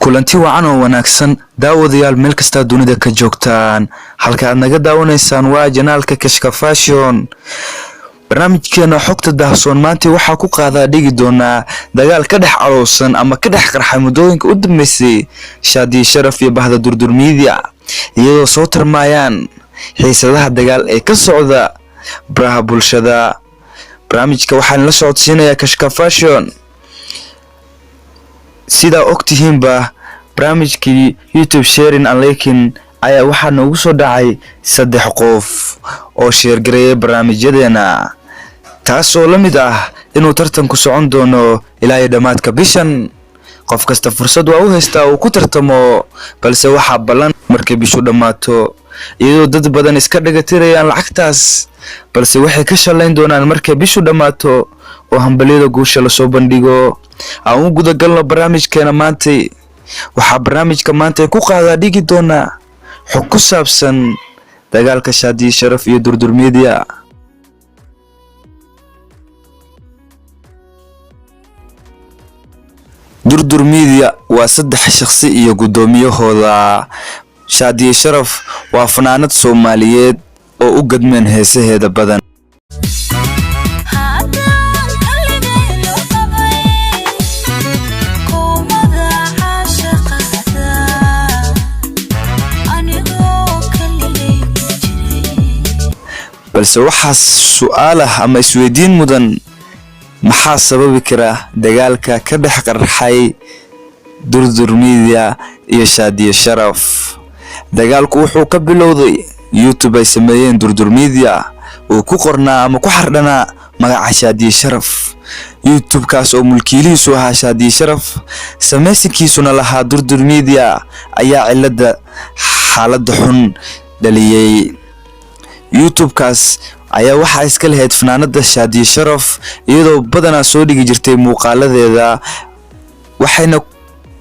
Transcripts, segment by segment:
kulanti wacan oo wanaagsan daawadayaal meel kasta dunida ka joogtaan halka aad naga daawanaysaan waa janaalka Kashka Fashion. barnaamijkeena xogta daahsoon maanta waxa ku qaadaa dhigi doona dagaal ka dhex caloosan ama ka dhex qarxay muddooyinka u dambeysay Shaadi Sharaf iyo Bahda Durdur Media iyadoo soo tarmayaan xiisadaha dagaal ee ka socda baraha bulshada. barnaamijka waxaan la socodsiinayaa Kashka Fashion. sida ogtihiinba barnaamijkii YouTube sharing and liking ayaa waxaa noogu soo dhacay 3 qof oo share gareeyay barnaamijyadeena, taasoo la mid ah inuu tartanku socon doono ilaa dhamaadka bishan. qof kasta fursad waa u haystaa uu ku tartamo, balse waxaa ballan markay bishu dhamaato iyadoo dad badan iska dhagatirayaan lacagtaas, balse waxay ka shalayn doonaan markay bishu dhamaato oo hambaliyada guusha la soo bandhigo. aan u guda galno barnaamijkeena maanta. waxaa barnaamijka maanta ku qaadaa dhigi doona xog ku saabsan dagaalka Shaadi Sharaf iyo Durdur Media. Durdur Media waa 3 shakhsi iyo gudoomiyahooda. Shaadi Sharaf waa fanaanad Soomaaliyeed oo u gadmeen heesaheeda badan. balse waxaa su'aal ah ama isweydiin mudan, maxaa sababi kara dagaalka ka dhex qarxay Durdur Media iyo Shaadi Sharaf? dagaalku wuxuu ka bilowday YouTube ay sameeyeen Durdur Media oo ku qornaa ama ku xardhanaa magaca Shaadi Sharaf. YouTube kaas oo mulkiilihiisu ahaa Shaadi Sharaf, samaysikiisuna lahaa Durdur Media ayaa xaaladda xun dhaliyay. YouTube kaas ayaa waxa iska lahayd fanaanada Shaadi Sharaf iyadoo badanaa soo dhigi jirtay muuqaaladeeda, waxayna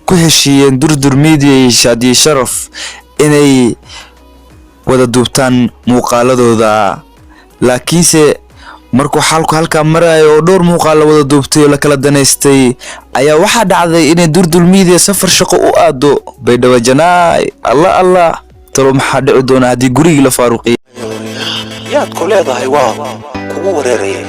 ku heshiiyeen Durdur Media iyo Shaadi Sharaf inay wada duubtaan muuqaaladooda. laakiinse markuu xalku halka marayo oo dhowr muuqaal wada duubtay oo la kala daneystay ayaa waxa dhacday in Durdur Media safar shaqo u aado Baydhabo Janaay. Allah talo maxaa dhici doona hadii guriga la faaruqay yaad ku leedahay waa kugu wareerayay.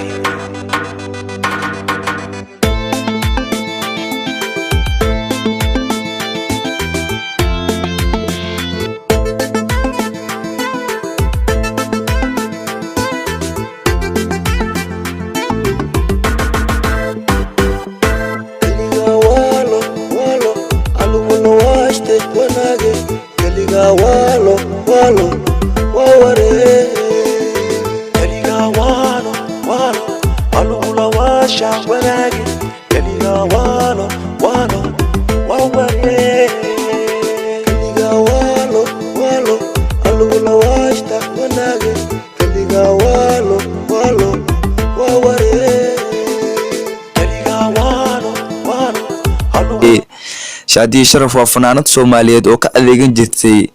Shaadi Sharaf waa fanaanad Soomaaliyeed oo ka adeegan jirtay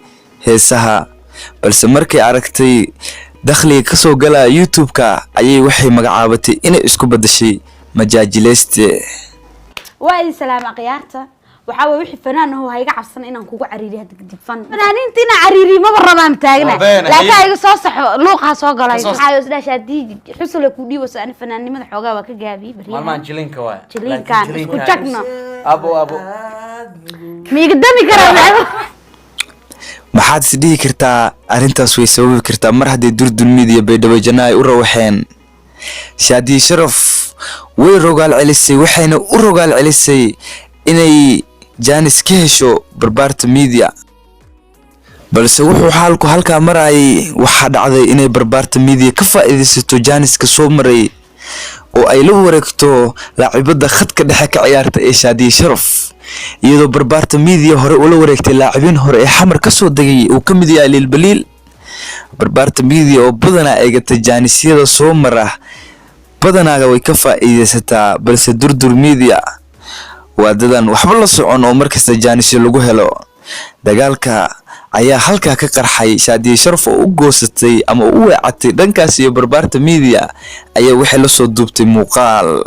heesaha, balse markay aragtay dakhliga ka soo galaya YouTube-ka ayay waxay magacaabatay inay isku badashay majaajilayste. waa salaam aqyaarta waxa way wixii fanaan oo hayga cabsan inaan kugu cariiriyo dib fan fanaanintina cariiri ma rabaan taagna laakiin ay soo saxo luuqa soo galay waxa isla Shaadi xusule ku dhiibo saan fanaanimada xoogaa waa ka gaabi bari maalmaan jilinka waa jilinka isku tagno abo miigdami karaa. maxaad isdhihi kartaa arintaas way sababi kartaa mar haddii Durdur Media Baydhabo Janaay u rawaxeen? Shaadi Sharaf way rogaal celisay, waxayna u rogaal celisay inay jaanis ka hesho Barbaarta Media, balse wuxuu xaalku halka maray waxa dhacday inay Barbaarta Media ka faa'iideysato jaaniska soo maray oo ay la wareegto laacibada khadka dhexe ka ciyaarta ee Shaadi Sharaf, iyadoo Barbaarta Media hore ula wareegtay laacibin hore ee xamar ka soo dagay oo kamid yahay Lil Baliil. Barbaarta Media oo badanaa eegata jaanisyada soo mara badanaaga way ka faa'iideysataa, balse Durdur Media waa dadan waxba la socon oo markasta jaanisyo lagu helo. dagaalka ayaa halka ka qarxay. Shaadi Sharaf oo u goosatay ama u weecatay dhankaas iyo Barbaarta Media ayaa waxay la soo duubtay muuqaal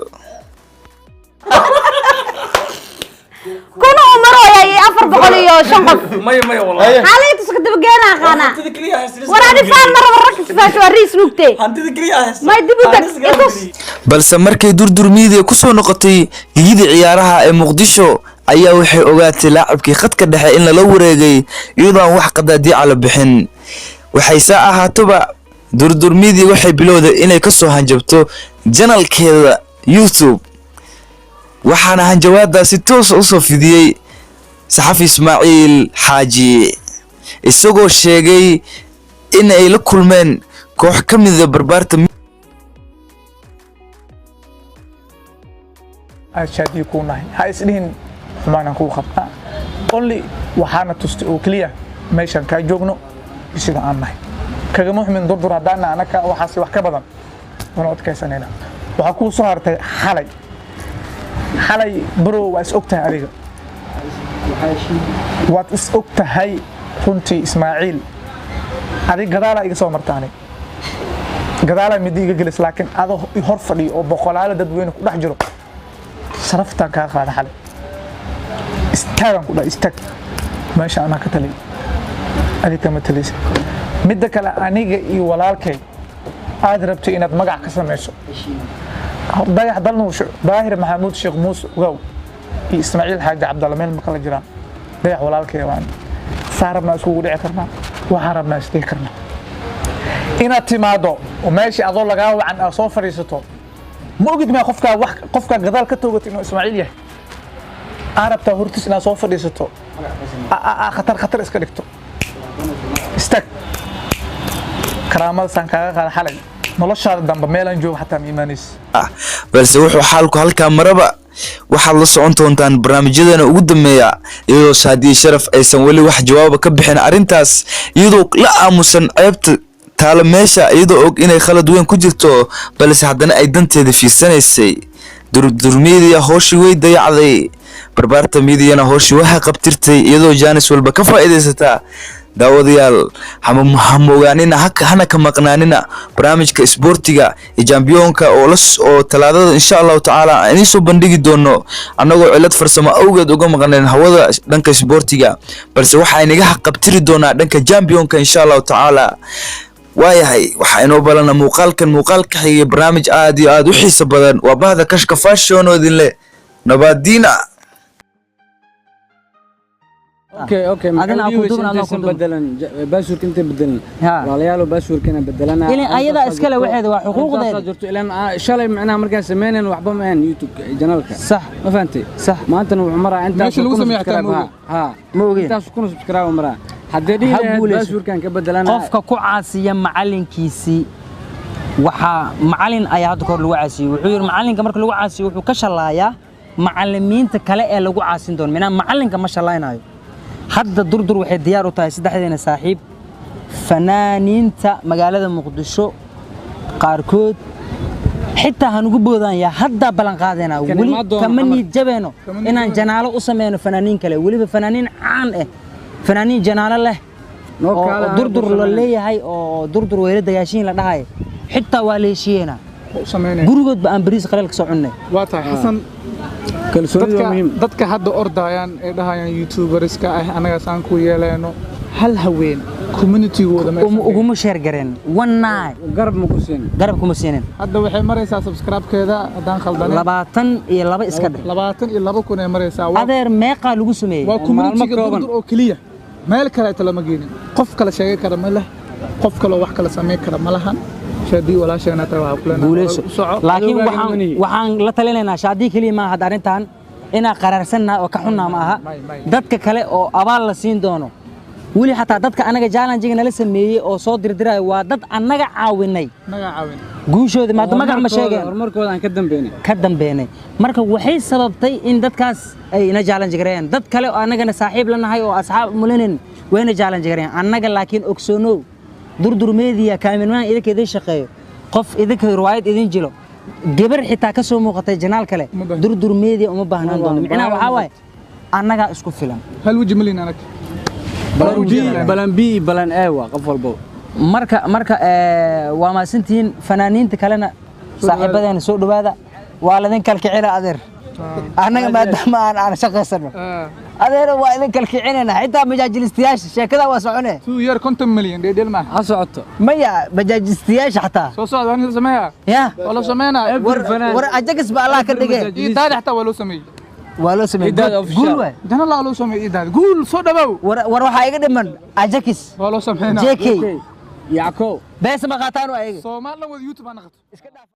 kuna umaro ay 4 iyo shan qof maya wallahi xaaladda isku daba geena qana hantida kaliya haysta warani faan mar warka sifaash waa riis nugte hantida kaliya haysta may dib u tag balse markay durdur media ku soo noqotay higida ciyaaraha ee Muqdisho ayaa waxay ogaatay laacibkii khadka dhexe in la wareegay iyadoo wax qadaadi cala bixin waxay saa ahaataba durdur media waxay bilowday inay ka soo hanjabto channelkeeda YouTube waxaana hanjawaadaasi toos u soo fidiyay saxafi Ismaaciil Xaaji isagoo sheegay in ay la kulmeen koox ka mid ah barbaarta ashadi ku nahay ha isdhihin xumaanaan ku qabtaa only waxaana tustay oo kaliya meeshan ka joogno sida aan nahay kaga muhiim durdur hadana anaka waxaasi wax ka badan oo adkaysanayna waxa ku soo hartay xalay bro waa is ogtahay adiga waad is ogtahay runtii Ismaaciil adiga gadaala iga soo martaanay gadaala midiga gelis laakiin ado hor fadhiyo oo boqolaal dadweyne ku dhex jiro sharafta ka qaada xalay istaagan ku istaag meesha ana ka talay adiga ma talaysa midda kale aniga iyo walaalkay aad rabtay inaad magac ka sameeyso dayax dalnuusho daahir maxamuud sheekh muuse ugaw iyo Ismaaciil Xaaji Cabdalla meel ma kala jiraan dayax walaalkay waan saarabna isku dhici karnaa waxa rabnaa isdii karnaa inaad timaado oo meesha adoo laga wacan oo soo fariisato ma ogid ma qofka gadaal ka toogatay inuu Ismaaciil yahay arabta hortis inaad soo fadhiisato khatar iska dhigto istag karaamada san kaaga qaada xalay noloshaada dambe meelan joog xataa iimaanis balse wuxuu xaalku halka maraba waxaad la socon doontaan barnaamijyadana ugu dambeeya iyadoo Saadiye Sharaf aysan wali wax jawaab ka bixin arintaas iyadoo la aamusan ceebta taala meesha iyadoo og inay khalad weyn ku jirto balse haddana ay danteeda fiirsanaysay durdur media hooshi way dayacday barbaarta mediana hooshi waxa qabtirtay iyadoo Jaanis walba ka faa'iideysata daawadayaal hamogaanina hana ka maqnaanina barnaamijka isboortiga ee championka oo talaadada insha Allah taala aan soo bandhigi doono anagoo cilad farsamo awgeed uga maqnaan hawada dhanka isboortiga balse waxa inaga qabtiri doona dhanka championka insha Allah taala waayahay waxa inoo balana muuqaalka xigay barnaamij aad iyo aad u xiiso badan waa bahda kashka fashion oo idin leh nabadina اوكي انا اكو بدلن باسور كنت بدلن واليالو باسور كنا بدلنا الى ايدا اسكله waxeeda waa xuquuqdeeda jirto ilaan shalay macnaha markaan sameeyeen waxba ma aan youtube janaalka صح ma fahantay صح maanta wuxuu maraa inta meesha lagu sameeyo taa ha ma ogeen intaas ku subscribe maraa hadii dhigay bاسور kan ka bedelana qofka ku caasiya macalinkiisi waxa macalin ayaa hadda kor lagu caasiyo wuxuu yiri macalinka marka lagu caasiyo wuxuu ka shalaaya macallimiinta kale ee lagu caasin doon mina macalinka ma shalaynayo hadda durdur waxay diyaar u tahay saddexdeena saaxiib fanaaniinta magaalada Muqdisho qaarkood xitaa han ugu boodaan yaa hadda balan qaadayna wali kamani jabeeno inaan janaalo u sameeyno fanaaniin kale waliba fanaaniin caan ah fanaaniin janaalo leh durdur la leeyahay oo durdur weeyla dagaashin la dhahay xitaa waa leeshiyeena gurigood ba aan bariis qalal ka soo cunnay waa tahay xasan dadka hadda ordayaan ee dhahayaan youtuberska ah anaga saan ku yeeleeno hal haween community-gooda uguma sheer gareen one night garab kuma siinin hadda waxay maraysaa subscribe-keeda hadaan khaldanay 22 iska dhig 22 kun ay maraysaa adeer meeqa lagu sameeyay waa community-ga durdur oo kaliya meel kale ay lama geenin qof kale sheegay kara ma leh qof kale wax kale sameey kara ma lahan شادي ولا شيء أنا ترى لكن وحن لا تلينا شادي كلي ما هذا رنتان إنا قرار سنة وكحنا معها دتك كله أو أبال لسين دونه ولي حتى دتك أنا جالن جينا لسه مي أو صوت درا ودت أنا عاوني جوشوا ما دمج عم شيء مركو أنا كدم بيني مركو وحي سبب تي إن دتكاس أي أنا جالن جيران دت كله أنا جنا صاحب لنا هاي وأصحاب ملنين وين جالن جيران أنا لكن أكسونو durdur media kaamirman idinka idin shaqeeyo qof idinka riwaayad idin jilo gabar xitaa ka soo muuqatay janaal kale durdur media uma baahnaan doono macnaha waxa waay annaga isku filan hal wajmalin anaka balan b balan a waa qof walbo marka waa ma santiin fanaaniinta kalena saaxiibadeena soo dhawaada waa ladin kalkicina adeer annaga maadaama aan shaqeysano adeer waa idin kalkicinayna xitaa majaajistiyaasha sheekada waa soconee 2 year 50 milyan dheedheel ma ha socoto maya majaajistiyaasha xataa soo socda aan sameeyaa ya wala sameeyna war ajagas ba Allah ka dhigay idaad xataa wala sameeyay wala sameeyay guul way dana la loo sameeyay idaad guul soo dhawow war waxa iga dhiman ajagas wala sameeyna JK Yacko bees ma qaataan waa iga Soomaaliland wada YouTube aan qaato iska dhaaf